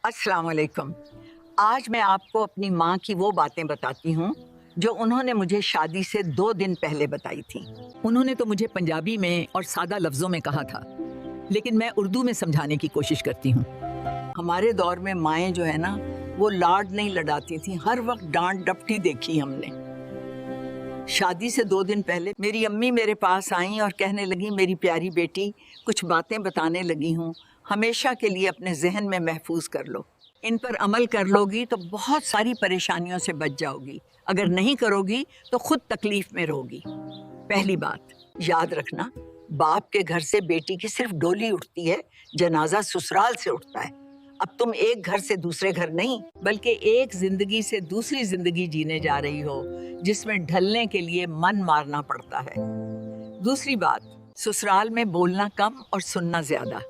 अस्सलाम वालेकुम। आज मैं आपको अपनी माँ की वो बातें बताती हूँ जो उन्होंने मुझे शादी से 2 दिन पहले बताई थी। उन्होंने तो मुझे पंजाबी में और सादा लफ्जों में कहा था, लेकिन मैं उर्दू में समझाने की कोशिश करती हूँ। हमारे दौर में माएँ जो है ना, वो लाड नहीं लड़ाती थी, हर वक्त डांट डपटी देखी हमने। शादी से 2 दिन पहले मेरी अम्मी मेरे पास आई और कहने लगी, मेरी प्यारी बेटी, कुछ बातें बताने लगी हूँ, हमेशा के लिए अपने जहन में महफूज कर लो। इन पर अमल कर लोगी तो बहुत सारी परेशानियों से बच जाओगी। अगर नहीं करोगी तो खुद तकलीफ में रहोगी। पहली बात, याद रखना, बाप के घर से बेटी की सिर्फ डोली उठती है, जनाजा ससुराल से उठता है। अब तुम एक घर से दूसरे घर नहीं, बल्कि एक जिंदगी से दूसरी जिंदगी जीने जा रही हो, जिसमें ढलने के लिए मन मारना पड़ता है। दूसरी बात, ससुराल में बोलना कम और सुनना ज्यादा।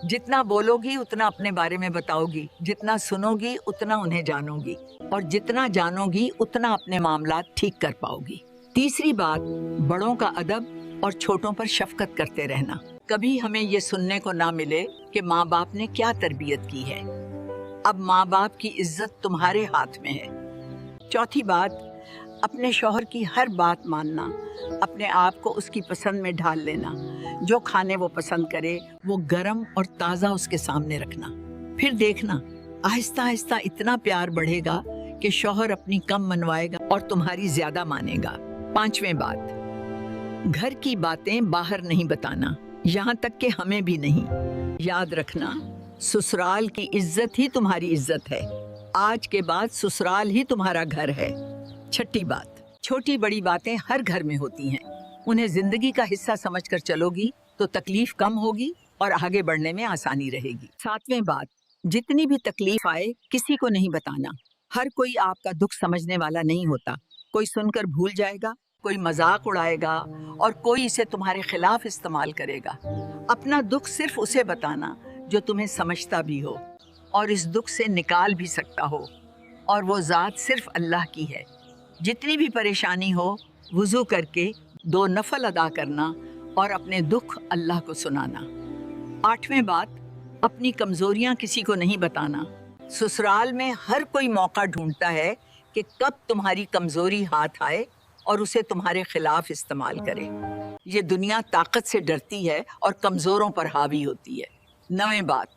जितना बोलोगी उतना अपने बारे में बताओगी, जितना सुनोगी उतना उन्हें जानोगी, और जितना जानोगी उतना अपने मामला ठीक कर पाओगी। तीसरी बात, बड़ों का अदब और छोटों पर शफकत करते रहना। कभी हमें ये सुनने को ना मिले कि माँ बाप ने क्या तरबियत की है। अब माँ बाप की इज्जत तुम्हारे हाथ में है। चौथी बात, अपने शौहर की हर बात मानना, अपने आप को उसकी पसंद में ढाल लेना। जो खाने वो पसंद करे वो गरम और ताज़ा उसके सामने रखना। फिर देखना, आहिस्ता आहिस्ता इतना प्यार बढ़ेगा कि शौहर अपनी कम मनवाएगा और तुम्हारी ज्यादा मानेगा। पांचवें बात, घर की बातें बाहर नहीं बताना, यहाँ तक कि हमें भी नहीं। याद रखना, ससुराल की इज्जत ही तुम्हारी इज्जत है। आज के बाद ससुराल ही तुम्हारा घर है। छठी बात, छोटी बड़ी बातें हर घर में होती हैं, उन्हें जिंदगी का हिस्सा समझकर चलोगी तो तकलीफ कम होगी और आगे बढ़ने में आसानी रहेगी। सातवें बात, जितनी भी तकलीफ आए किसी को नहीं बताना। हर कोई आपका दुख समझने वाला नहीं होता। कोई सुनकर भूल जाएगा, कोई मजाक उड़ाएगा और कोई इसे तुम्हारे खिलाफ इस्तेमाल करेगा। अपना दुख सिर्फ उसे बताना जो तुम्हें समझता भी हो और इस दुख से निकाल भी सकता हो, और वो ज़ात सिर्फ अल्लाह की है। जितनी भी परेशानी हो, वुज़ू करके 2 नफल अदा करना और अपने दुख अल्लाह को सुनाना। आठवें बात, अपनी कमज़ोरियाँ किसी को नहीं बताना। ससुराल में हर कोई मौका ढूंढता है कि कब तुम्हारी कमज़ोरी हाथ आए और उसे तुम्हारे खिलाफ इस्तेमाल करे। ये दुनिया ताकत से डरती है और कमज़ोरों पर हावी होती है। 9वें बात,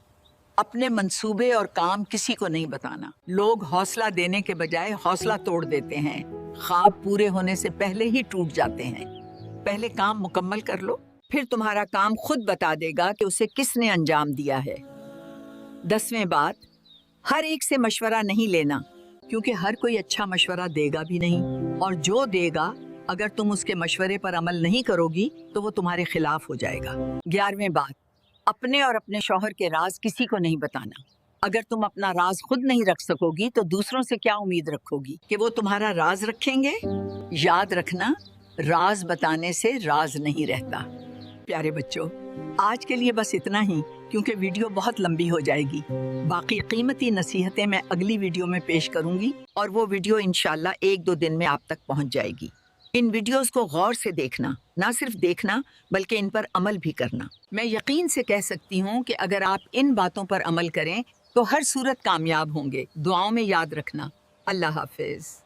अपने मंसूबे और काम किसी को नहीं बताना। लोग हौसला देने के बजाय हौसला तोड़ देते हैं, ख्वाब पूरे होने से पहले ही टूट जाते हैं। पहले काम मुकम्मल कर लो, फिर तुम्हारा काम खुद बता देगा कि उसे किसने अंजाम दिया है। 10वें बात, हर एक से मशवरा नहीं लेना, क्योंकि हर कोई अच्छा मशवरा देगा भी नहीं, और जो देगा अगर तुम उसके मशवरे पर अमल नहीं करोगी तो वो तुम्हारे खिलाफ हो जाएगा। 11वें बात, अपने और अपने शौहर के राज किसी को नहीं बताना। अगर तुम अपना राज खुद नहीं रख सकोगी तो दूसरों से क्या उम्मीद रखोगी कि वो तुम्हारा राज रखेंगे। याद रखना, राज बताने से राज नहीं रहता। प्यारे बच्चों, आज के लिए बस इतना ही, क्योंकि वीडियो बहुत लंबी हो जाएगी। बाकी कीमती नसीहतें मैं अगली वीडियो में पेश करूंगी, और वो वीडियो इंशाल्लाह 1-2 दिन में आप तक पहुंच जाएगी। इन वीडियोस को गौर से देखना, ना सिर्फ देखना बल्कि इन पर अमल भी करना। मैं यकीन से कह सकती हूँ कि अगर आप इन बातों पर अमल करें तो हर सूरत कामयाब होंगे। दुआओं में याद रखना। अल्लाह हाफिज।